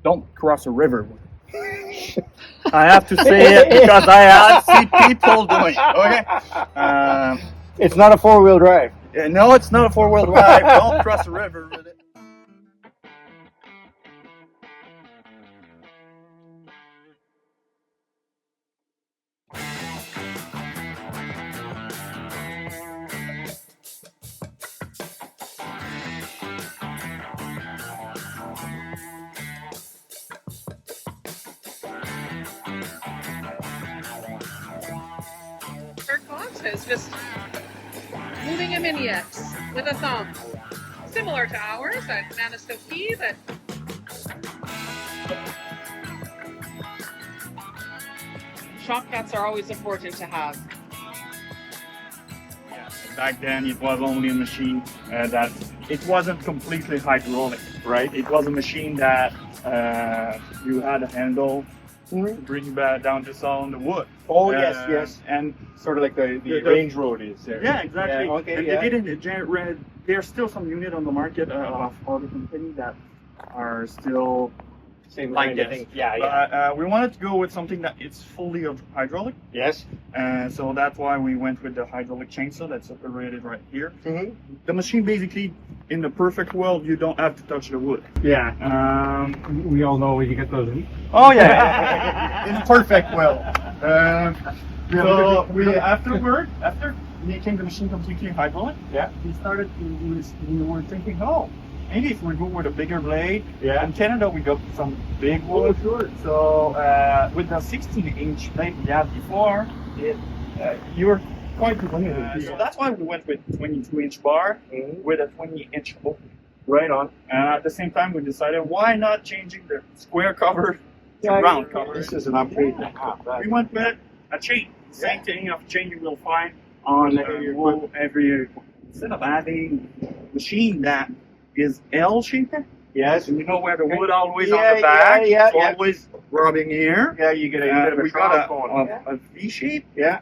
don't cross a river with it. I have to say it because I have seen people doing it. Okay. It's not a 4-wheel drive. No, it's not a 4-wheel drive. Don't cross a river with it. Is just moving a mini X with a thumb. Similar to ours at Manistee, but shortcuts are always important to have. Yeah, back then it was only a machine that it wasn't completely hydraulic, right? It was a machine that you had a handle to bring back down the saw on the wood. Oh, yes. And sort of like the range road is there. Yeah, exactly. Yeah, okay, and they didn't generate. There's still some unit on the market of other companies that are still Same like kind of this. thing. Yeah. But we wanted to go with something that it's fully hydraulic. Yes. So that's why we went with the hydraulic chainsaw that's separated right here. Mm-hmm. The machine basically, in the perfect world, you don't have to touch the wood. Yeah. We all know where you get those. Oh yeah, in a perfect world. So after making the machine completely hydraulic, we were thinking, oh, maybe if we go with a bigger blade. Yeah. In Canada, we got some big wood. Sure. So with the 16-inch blade we had before, you were quite limited. So that's why we went with 22-inch bar with a 20-inch hook. Right on. At the same time, we decided why not changing the square cover to round cover. This is an upgrade. We went with a chain. Same thing of chain you will find on every instead of having a machine that is L-shaped. Yes. You know where the wood always on the back. It's always rubbing here. Yeah, you get a bit of a trough going. A V shape. Yeah.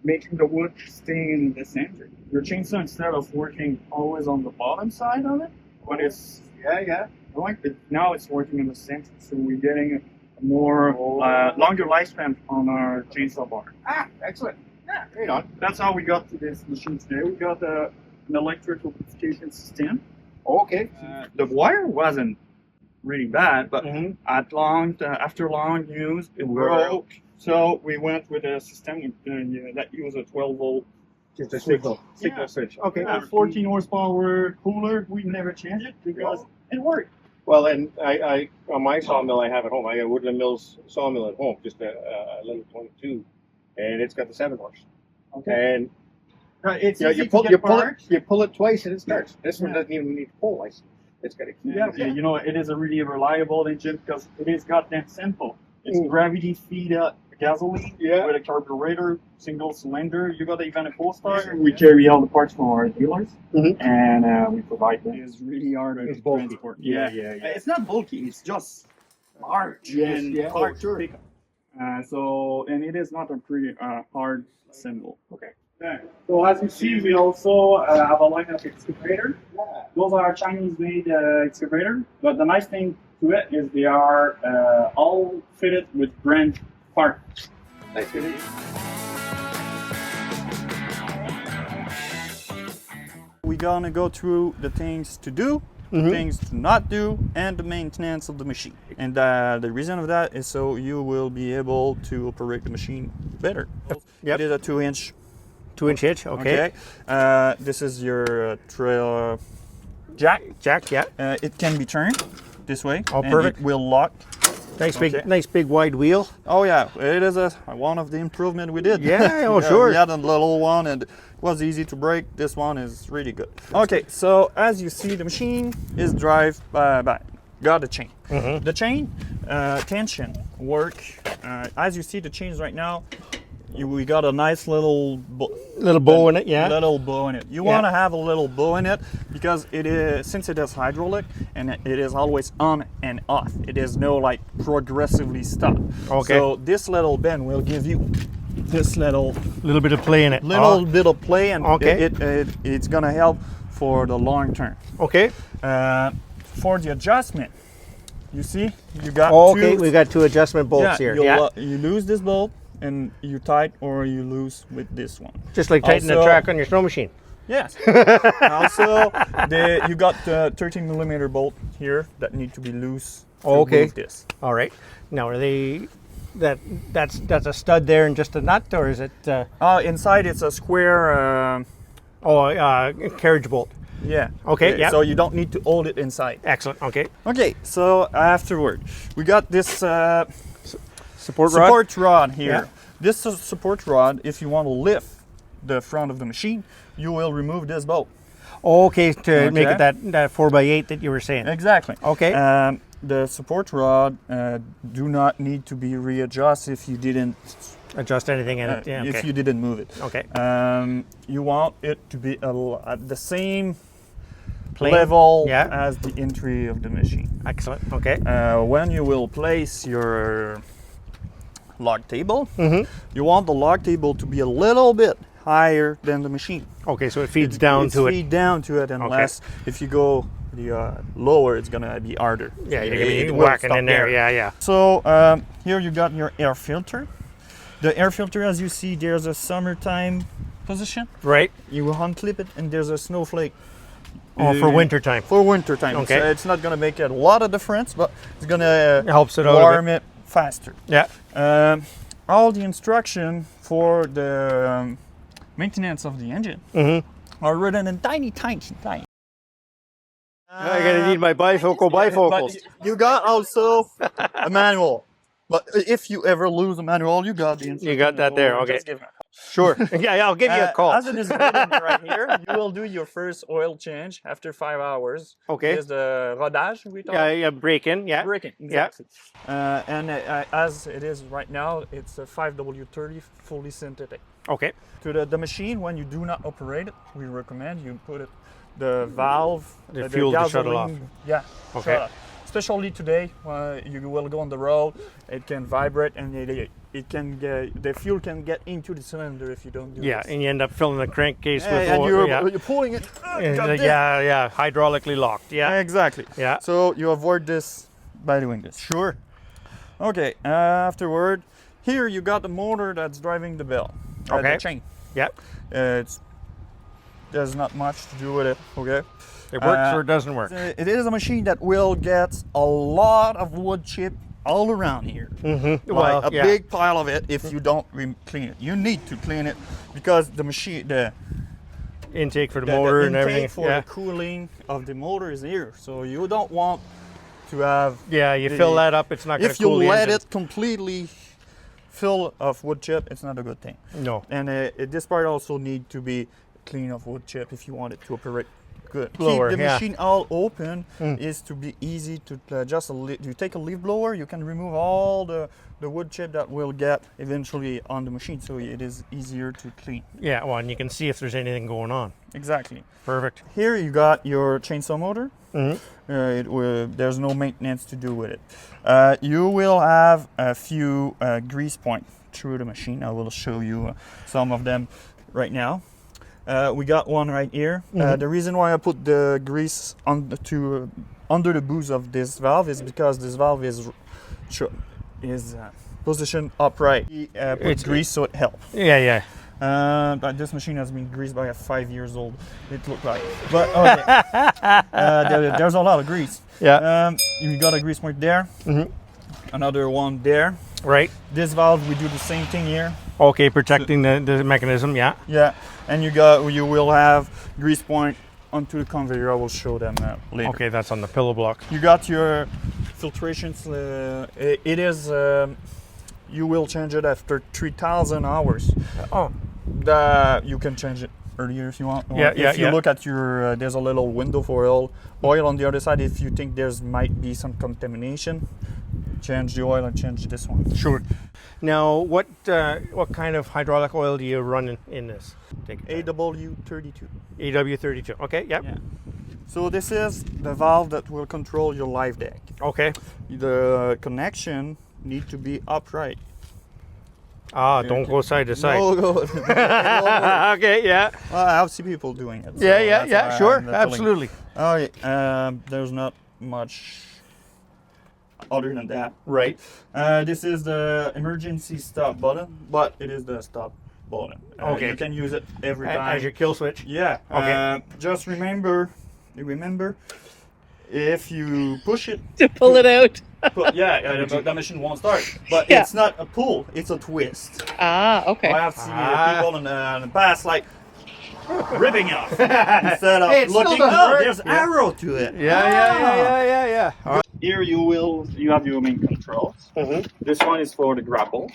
Making the wood stay in the center. Your chainsaw, instead of working always on the bottom side of it, but it's now it's working in the center. So we're getting a more longer lifespan on our chainsaw bar. Excellent. Yeah, right on. That's how we got to this machine today. We got an electrical lubrication system. Okay. The wire wasn't really bad, but after long use, it broke. So we went with a system that used a 12-volt. Just a signal switch. Okay. 14 horsepower cooler. We never changed it because it worked. Well, and I on my sawmill I have at home. I got a Woodland Mills sawmill at home, just a little 22, and it's got the 7 horse. Okay. And it's you pull it twice and it starts. This one doesn't even need full license. It's got a key. Yeah, you know, it is a really reliable engine because it is goddamn simple. It's gravity feed gasoline with a carburetor, single cylinder. You got even a coal starter. We carry all the parts from our dealers, and we provide them. It's really hard to transport. Yeah. It's not bulky. It's just large and hard to pick up. And it is not a pretty hard symbol. Okay. So as you see, we also have a line of excavator. Those are Chinese-made excavator, but the nice thing to it is they are all fitted with brand parts. Nice. We're gonna go through the things to do, things to not do, and the maintenance of the machine. And the reason of that is so you will be able to operate the machine better. It is a 2-inch. 2-inch hitch. Okay. This is your trail jack. Yeah. It can be turned this way. Oh, and perfect. It will lock. Nice big wide wheel. Oh yeah, it is one of the improvement we did. Yeah, sure. We had a little one and it was easy to break. This one is really good. Okay, so as you see, the machine is drive by. Got a chain. The chain tension work. As you see the chains right now, we got a nice little bow in it. Yeah. Little bow in it. You want to have a little bow in it because it is, since it is hydraulic and it is always on and off. It is no like progressively stop. Okay. So this little bend will give you this little bit of play in it. Bit of play, and it's gonna help for the long term. Okay. For the adjustment, You see, you got Okay, two. we got two adjustment bolts here. Yeah, You lose this bolt and you tight, or you lose with this one. just like tightening the Also- track on your snow machine. Yes. Also, you got the 13mm bolt here that need to be loose. To Okay. move this. All right. Now, are they that's a stud there and just a nut, or is it Inside it's a square. carriage bolt? Yeah. Okay, yeah. So you don't need to hold it inside. Excellent. Okay. Okay. So afterward, we got this Support rod. support rod here. Yeah. This is support rod. If you want to lift the front of the machine, you will remove this bolt. Okay, to make Okay. it that 4x8 that you were saying. Exactly. Okay. The support rod do not need to be readjusted if you didn't Adjust anything in it. Yeah. Okay. if you didn't move it. Okay. You want it to be at the same Plane? level Yeah. as the entry of the machine. Excellent. Okay. When you will place your log table, Mm-hmm. you want the log table to be a little bit higher than the machine. Okay, so it feeds down to it. Feed down to it, unless if you go the lower, it's gonna be harder. Yeah, you're It gonna be will whacking stop in there. Yeah, yeah. So here you got your air filter. The air filter, as you see, there's a summertime position. Right. You unclip it, and there's a snowflake. Oh, for winter time. For winter time. Okay. So it's not gonna make a lot of difference, but it's gonna It helps it out a warm it faster. Yeah. All the instruction for the maintenance of the engine Mm-hmm. are written in tiny. I'm gonna need my bifocal bifocals. But you got also a manual. But if you ever lose a manual, you got the instruction. You got that there, okay. Just give me a call. Sure. yeah, I'll give you a call. As it is written right here, you will do your first oil change after 5 hours. Okay. Is the rodage we talk? Yeah, break in. Yeah. Braking, exactly. As it is right now, it's a 5W30 fully synthetic. Okay. To the machine, when you do not operate it, we recommend you put it, the valve, The fuel to shut it off. gasoline, yeah. Okay. shut off. Especially today, you will go on the road, it can vibrate and it can get, the fuel can get into the cylinder if you don't do Yeah, this. and you end up filling the crankcase with And oil. you're pulling it. Yeah, hydraulically locked. Yeah. Exactly. Yeah. So you avoid this by doing this. Sure. Okay. Afterward, here you got the motor that's driving the bell. Okay. The chain. Yeah. There's not much to do with it. Okay. It works or it doesn't work. It is a machine that will get a lot of wood chip all around here. Mm-hmm. Like a yeah. big pile of it if you don't clean it. You need to clean it because the machine, the intake for the motor and intake everything. for the cooling of the motor is here. So you don't want to have. Yeah, you fill that up, it's not going to If you cool the let engine. it completely fill of wood chip, it's not a good thing. No. And this part also need to be clean of wood chip if you want it to operate good. Blower, Keep the yeah. machine all open is to be easy to adjust. You take a leaf blower, you can remove all the wood chip that will get eventually on the machine, so it is easier to clean. Yeah, well, and you can see if there's anything going on. Exactly. Perfect. Here you got your chainsaw motor. Mm-hmm. There's no maintenance to do with it. You will have a few grease points through the machine. I will show you some of them right now. We got one right here. The reason why I put the grease under the boost of this valve is because this valve is positioned upright. Put grease so it helps. Yeah, yeah. But this machine has been greased by a 5 years old. It looked like, but okay. There's a lot of grease. Yeah. You got a grease point there. Another one there. Right. This valve, we do the same thing here. Okay, protecting the mechanism, yeah. Yeah, and you will have grease point onto the conveyor. I will show them later. Okay, that's on the pillow block. You got your filtrations. It is. You will change it after 3,000 hours. Oh. You can change it earlier if you want. Yeah, If you look at your, there's a little window for oil on the other side. If you think there's might be some contamination, change the oil and change this one. Sure. Now, what kind of hydraulic oil do you run in this? AW32. AW32. Okay. Yep. Yeah. So this is the valve that will control your live deck. Okay. The connection need to be upright. Don't go side to side. No, go. Okay. Yeah. Well, I've seen people doing it. So Yeah. that's why Sure. I'm telling you. Absolutely. All right. There's not much other than that. Right. This is the emergency stop button, but it is the stop button. Okay. You can use it every time. As your kill switch. Yeah. Okay. Just remember, if you push it, To pull it out. the machine won't start. But Yeah. it's not a pull; it's a twist. Ah, okay. I have seen people in the past like ripping off instead of Hey, it still looking. doesn't Oh, work. there's Yeah. arrow to it. Yeah. Here you have your main controls. Mm-hmm. This one is for the grapple.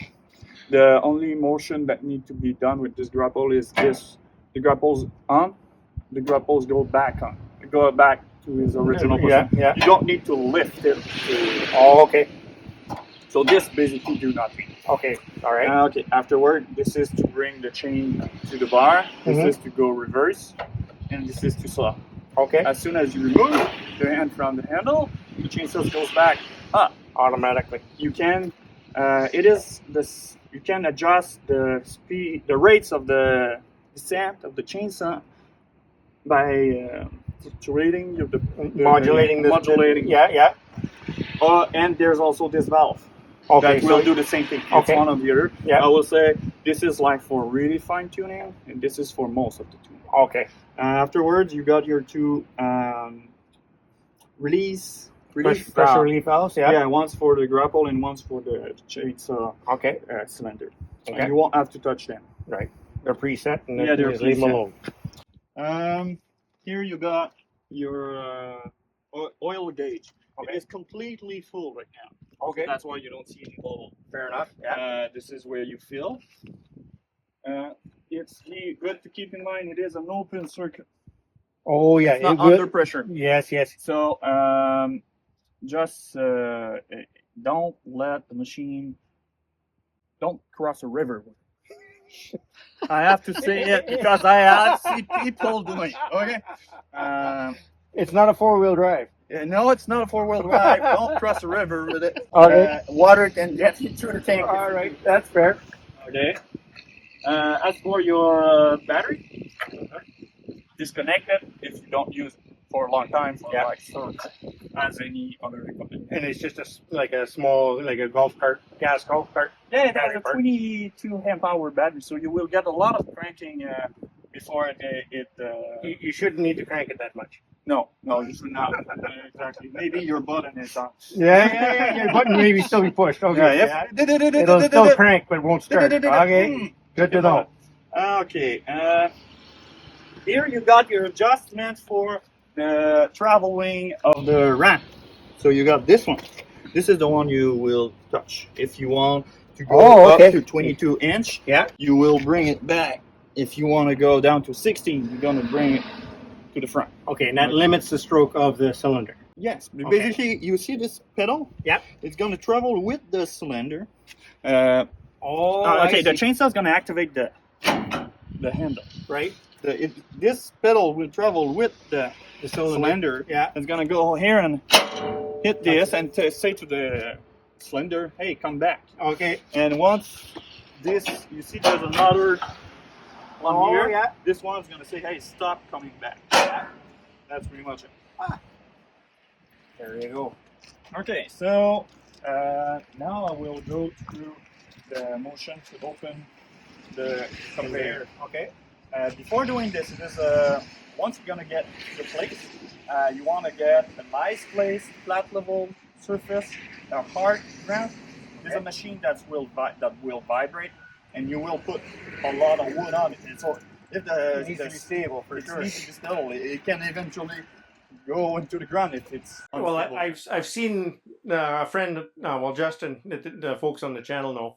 The only motion that need to be done with this grapple is this. The grapple's on, the grapples go back on. Go back to his original position. Yeah. You don't need to lift it. Okay. So this basically do nothing. Okay. All right. Okay, afterward, this is to bring the chain to the bar. This is to go reverse. And this is to stop. Okay. As soon as you remove the hand from the handle, the chainsaw goes back up. Automatically. You can, you can adjust the speed, the rates of the descent of the chainsaw by fluctuating modulating. Yeah. And there's also this valve. Okay. That will do the same thing. It's one or the other. Yeah. I will say this is like for really fine tuning, and this is for most of the tuning. Okay. Afterwards, you got your two release Pressure valve. relief valves. Yeah. Yeah, one's for the grapple and one's for the chainsaw Okay. cylinder. Okay. And you won't have to touch them. Right. They're preset, and Yeah, then they're just leave them preset. alone. Here you got your oil gauge. Okay. It is completely full right now. Okay. That's why you don't see any bubble. Fair enough. Yeah. This is where you fill. It's good to keep in mind it is an open circuit. Oh yeah. It's not good. under pressure. Yes. So just don't let the machine, don't cross a river. I have to say it because I have seen people doing it. Okay. It's not a 4-wheel drive. No, it's not a 4-wheel drive. Don't cross a river with it. Okay. Water can get into the tank. All right. That's fair. Okay. As for your battery, disconnect it if you don't use it for a long time, for like service, as any other equipment. And it's just a small, like a golf cart, gas golf cart. Yeah, it has a 22 amp hour battery, so you will get a lot of cranking before it You shouldn't need to crank it that much. No, you should not. Exactly. Maybe your button is on. Yeah. Your button maybe still be pushed. Okay. Yeah. It'll still crank, but it won't start. Okay. Good to know. Okay. Here you got your adjustment for the traveling of the ramp. So you got this one. This is the one you will touch. If you want to go up to 22 inch, you will bring it back. If you want to go down to 16, you're going to bring it to the front. Okay, and that limits the stroke of the cylinder. Yes. Basically, you see this pedal? Yep. It's going to travel with the cylinder. Okay, The chainsaw is going to activate the handle. Right. This pedal will travel with the cylinder. Yeah. It's going to go here and hit this and say to the cylinder, hey, come back. Okay. And once this, you see there's another one here. Yeah. This one's going to say, hey, stop coming back. That's pretty much it. There you go. Okay, so now I will go through the motion to open the conveyor. Okay. Before doing this, it is once you're gonna get the place, you want to get a nice place, flat level surface, a hard ground. There's a machine that will vibrate, and you will put a lot of wood on it. And so if It needs to be stable for sure. It needs to be stable. It can eventually go into the ground if it's Well, unstable. I've seen a friend, Justin, the folks on the channel know,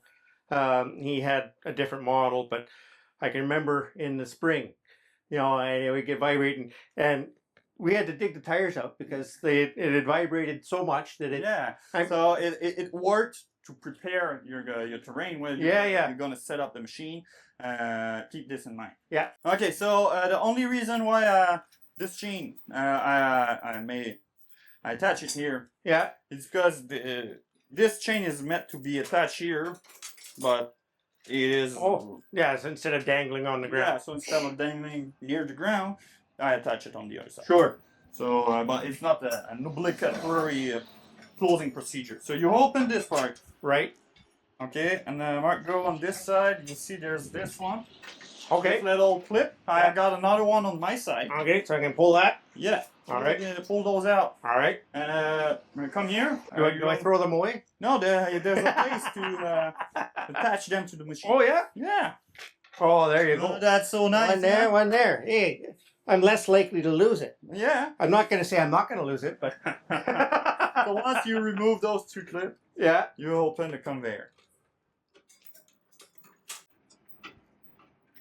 he had a different model, but I can remember in the spring, and it would get vibrating, and we had to dig the tires out because it had vibrated so much that it. Yeah. So it worked to prepare your terrain when you're going to set up the machine. Keep this in mind. Yeah. Okay. So the only reason why this chain I attach it here. Yeah. It's because this chain is meant to be attached here, but it is. Oh. Yeah. So instead of dangling on the ground. Yeah. So instead of dangling near the ground, I attach it on the other side. Sure. So, but it's not an obligatory closing procedure. So you open this part, Right. okay, and Mark, go on this side. You see there's this one. Okay. This little clip. I got another one on my side. Okay, so I can pull that. Yeah. All right. You're gonna pull those out. All right. And I'm gonna come here. Do I throw them away? No, there's a place to attach them to the machine. Oh yeah. Yeah. Oh, there you Oh, go. that's so nice. One there, one there. Hey, I'm less likely to lose it. Yeah. I'm not going to say I'm not going to lose it, but So once you remove those two clips, yeah. you open the conveyor.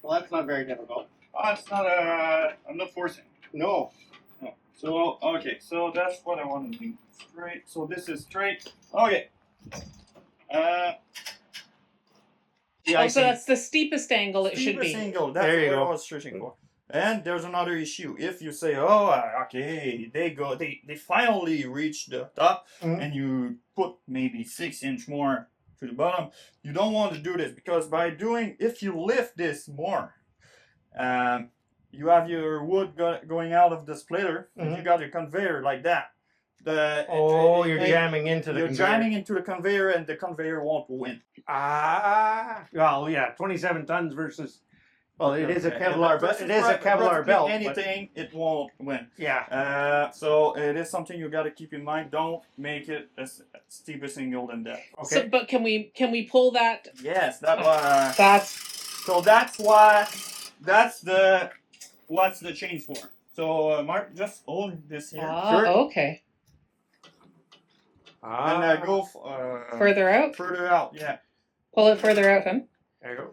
Well, that's not very difficult. Oh, it's not. I'm not forcing. No. No. So okay. So that's what I want to do. Straight. So this is straight. Okay. Oh, so that's the steepest angle it should be. Angle. That's There you what go. I was searching for. And there's another issue. If you say, "Oh, okay, they finally reached the top," and you put maybe 6 inch more to the bottom, you don't want to do this because if you lift this more, you have your wood going out of the splitter, and you got your conveyor like that. You're jamming into the You're conveyor. jamming into the conveyor, and the conveyor won't win. Well, yeah, 27 tons versus. Well, it is a Okay, Kevlar, but it is a Kevlar practically belt. Anything, it won't win. Yeah. So it is something you got to keep in mind. Don't make it as steep a single than that. Okay. So, but can we pull that? Yes, that's what's the chains for. So Mark, just hold this here. Sure. Okay. And go Further out. Further out, yeah. Pull it further out, then. There you go.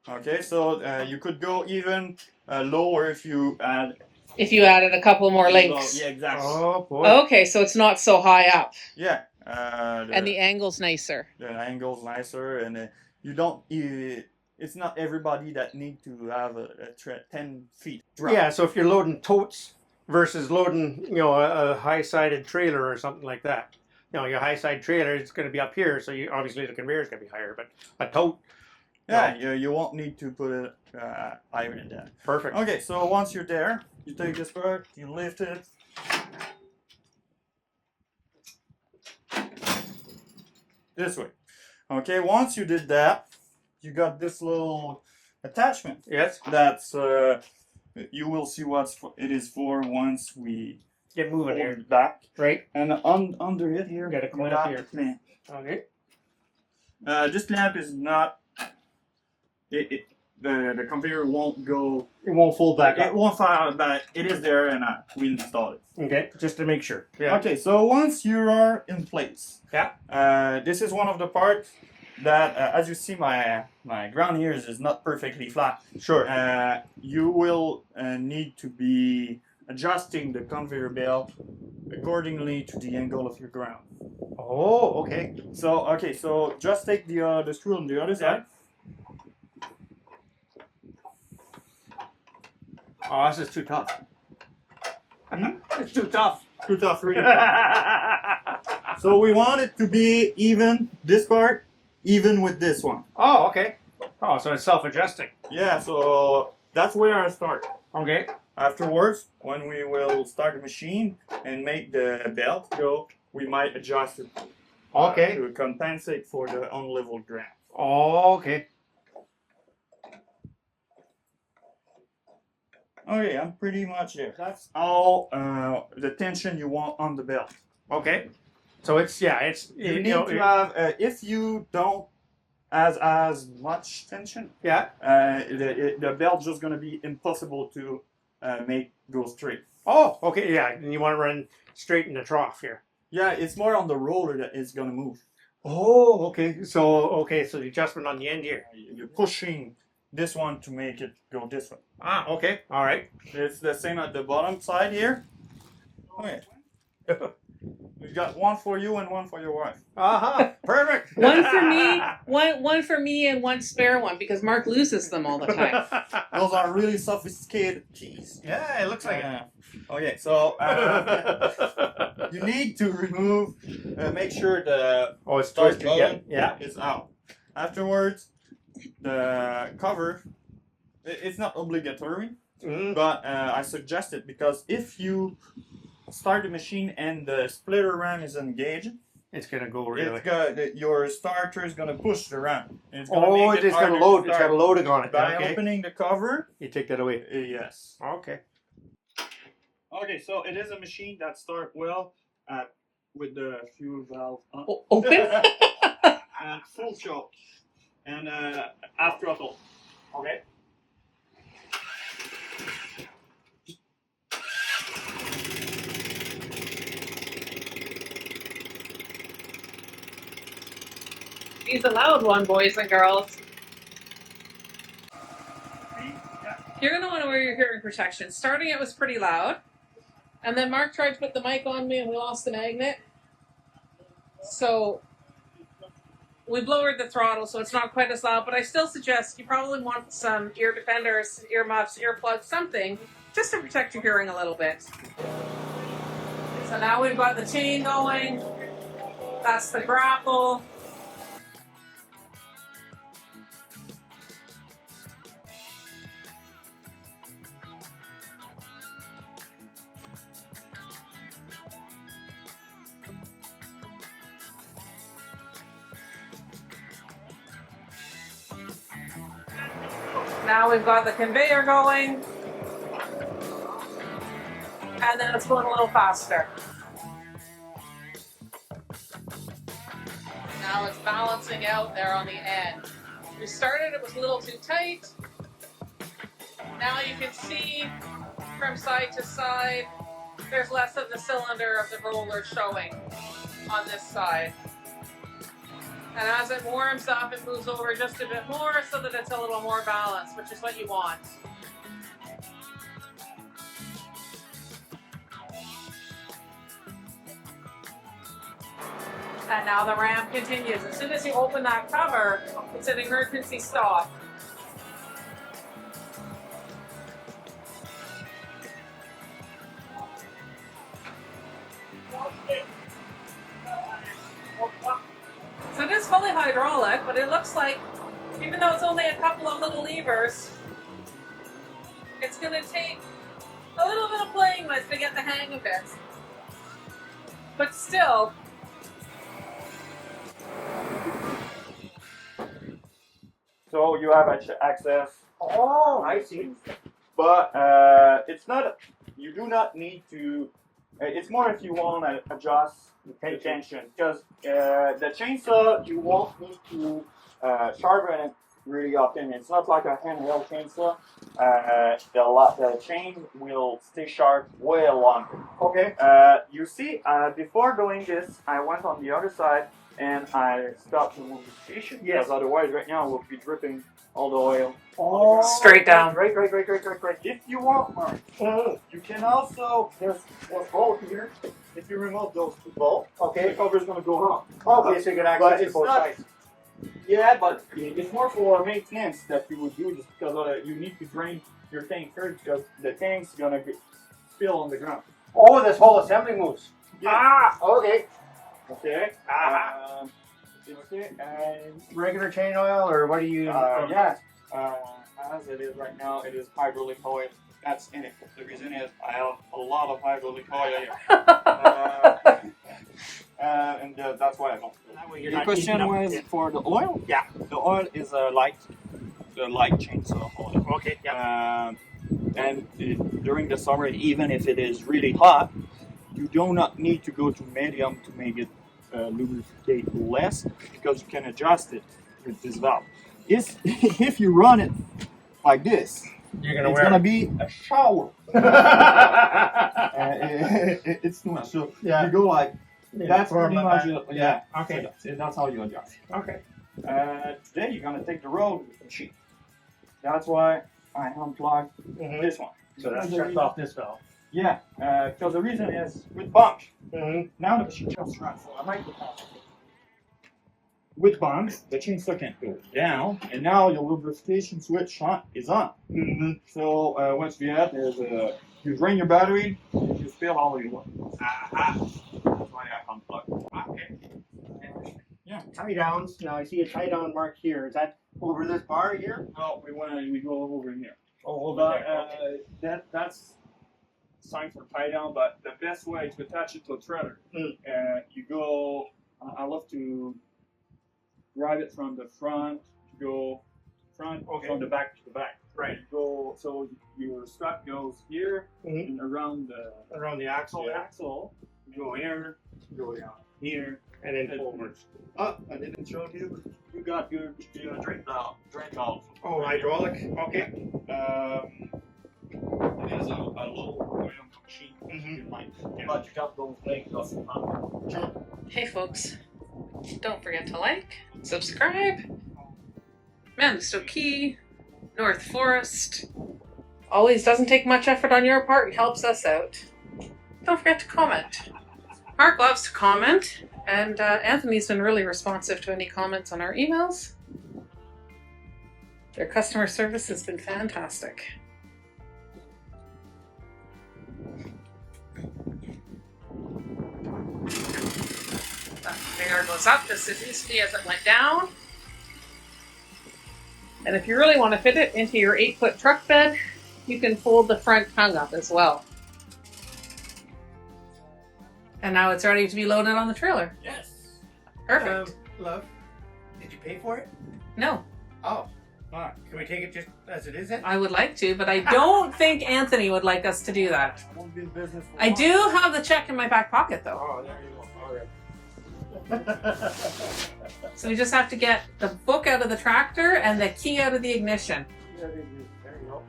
Okay, so you could go even lower if you add. If you added a couple more links. Yeah, exactly. Oh boy. Okay, so it's not so high up, Yeah. and the angle's nicer. The angle's nicer, and you don't. It's not everybody that need to have a 10 feet drop. Yeah, so if you're loading totes versus loading, a high-sided trailer or something like that. Your high-side trailer is going to be up here, so obviously the conveyor is going to be higher. But a tote, Yeah, you won't need to put it higher than that. perfect. Okay, so once you're there, you take this part, you lift it. This way. Okay, once you did that, you got this little attachment. Yes. That's you will see what it is for once we Get moving hold here. it back. Right. And under it here, Got it you going got up here. the clamp. Okay. This clamp is not. The conveyor won't go. It won't fold back It up. won't fall out, but it is there, and we installed it. Okay, just to make sure. Yeah. Okay, so once you are in place, Yeah. this is one of the parts that, as you see, my ground here is not perfectly flat. Sure. You will need to be adjusting the conveyor belt accordingly to the angle of your ground. Oh, okay. So just take the screw on the other side. Oh, this is too tough. It's too tough. Too tough, really. So we want it to be even, this part, even with this one. Oh, okay. Oh, so it's self-adjusting. Yeah, so that's where I start. Okay. Afterwards, when we will start the machine and make the belt go, we might adjust it Okay. to compensate for the unleveled ground. Oh, okay. Okay, I'm pretty much there. That's all the tension you want on the belt. Okay. So it's You need to have, if you don't have as much tension, the belt's just going to be impossible to make go straight. Oh, okay, yeah. And you want to run straight in the trough here. Yeah, it's more on the roller that it's going to move. Oh, okay. So the adjustment on the end here. You're pushing this one to make it go this way. Ah, okay. All right. It's the same at the bottom side here. Okay. We've got one for you and one for your wife. Uh-huh. Perfect. One for me, one for me, and one spare one because Mark loses them all the time. Those are really sophisticated keys. Yeah, it looks like it. Okay, so you need to remove, make sure the Oh, it's start twisted. Yeah. button Yeah. is out. Afterwards, the cover, it's not obligatory, Mm. but I suggest it because if you start the machine and the splitter ram is engaged, It's gonna go really. your starter is gonna push the ram. And it's gonna Oh, make it's harder gonna to load. It's start. got a loading on it. By Okay. opening the cover, You take that away. yes. Okay. Okay, so it is a machine that starts well with the fuel valve on. Open. And full choke and half throttle. Okay. He's a loud one, boys and girls. You're going to want to wear your hearing protection. Starting it was pretty loud. And then Mark tried to put the mic on me and we lost the magnet. So we've lowered the throttle so it's not quite as loud, but I still suggest you probably want some ear defenders, ear muffs, earplugs, something, just to protect your hearing a little bit. So now we've got the chain going. That's the grapple. Now we've got the conveyor going. And then it's going a little faster. Now it's balancing out there on the end. We started, it was a little too tight. Now you can see from side to side, there's less of the cylinder of the roller showing on this side. And as it warms up, it moves over just a bit more so that it's a little more balanced, which is what you want. And now the ram continues. As soon as you open that cover, it's an emergency stop. So it is fully hydraulic, but it looks like, even though it's only a couple of little levers, it's going to take a little bit of playing with to get the hang of it. But still, So you have access. Oh, I see. But it's not. You do not need to. It's more if you want to adjust the tension, because the chainsaw you won't need to sharpen it really often. It's not like a handheld chainsaw. The chain will stay sharp way longer. Okay. You see, before doing this, I went on the other side and I stopped the lubrication. Yes. Because otherwise, right now, we'll be dripping all the oil. Oh, Straight down. Right. If you want, Mark, you can also, there's a bolt here. If you remove those two bolts, the Okay. cover's going to go off. Okay, so you can But access it's both not- sides. Yeah, but it's more for maintenance that you would do just because you need to drain your tank first, because the tank's going to spill on the ground. Oh, this whole assembly moves. Yeah. Ah, okay. Okay. Regular chain oil, or what do you? Yeah. As it is right now, it is hydraulic oil. That's in it. The reason is I have a lot of hydraulic oil here. And that's why I don't. Your question was for the oil? Yeah. The oil is a light chainsaw oil. Okay. Yeah. And during the summer, even if it is really hot, you do not need to go to medium to make it lubricate less, because you can adjust it with this valve. If you run it like this, You're it's gonna be a shower. It's too much. So Yeah. you go like that's form pretty like much that. it. Yeah. Okay. So that's how you adjust. Okay. Then you're gonna take the road with the machine. That's why I unplugged this one. So that shuts off this valve. Yeah, because the reason is with bunks. Mm-hmm. Now the machine just runs, so I might go down. With bunks, the chainsaw can go down, and now your lubrication switch is on. Mm-hmm. So what you have is you drain your battery, you spill all your oil. That's why I unplugged. Okay. Yeah. Tie downs. Now I see a tie down mark here. Is that over this bar here? No, we go over here. Oh, But that's designed for tie down, but the best way to attach it to a trailer. You go. I love to grab it from the front. Go front, from the back to the back. Right. Go so your strap goes here and around the axle. the axle. Go here, go down here, And then forwards. Oh, I didn't show you. You got your drain valve. Oh, hydraulic. Okay. It is a low oil machine. But you got those legs up. Hey folks, don't forget to like, subscribe. Manisto Key, North Forest. Always doesn't take much effort on your part and helps us out. Don't forget to comment. Mark loves to comment, and Anthony's been really responsive to any comments on our emails. Their customer service has been fantastic. That conveyor goes up just as easily as it went down. And if you really want to fit it into your 8-foot truck bed, you can fold the front tongue up as well. And now it's ready to be loaded on the trailer. Yes. Perfect. Love, did you pay for it? No, Oh. All right. Can we take it just as it is then? I would like to, but I don't think Anthony would like us to do that. Won't be in business for I do have the check in my back pocket though. Oh, there you go. All right. So we just have to get the book out of the tractor and the key out of the ignition. There you go.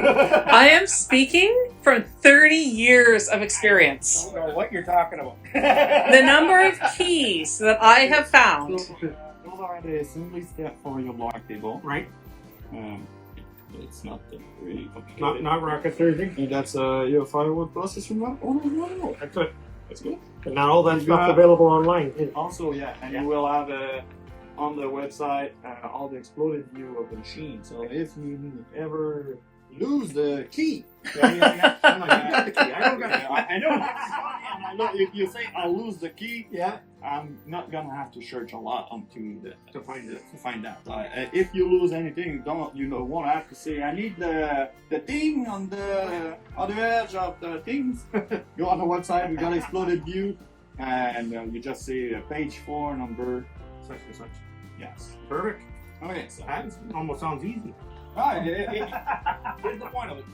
I am speaking from 30 years of experience. I don't know what you're talking about. The number of keys that I have found. Those are the assembly step for your block table. Right. It's not really complicated. Not rocket surgery. And that's your Firewood Processor now? Oh no. That's it. That's good. And now all that You stuff's got- available online. too. Also, yeah, and you will have on the website all the exploded view of the machine. So if you ever lose the key, Yeah. no, you got the key. I don't got it. I know. And I know if you say I'll lose the key, Yeah. I'm not gonna have to search a lot onto To find it. to find out. If you lose anything, you don't want to have to say I need the thing on the other edge of the things. Go on the website. We got exploded view, and you just say page 4 number Such and such. yes. Perfect. Okay, so That almost sounds easy. here's the point of it.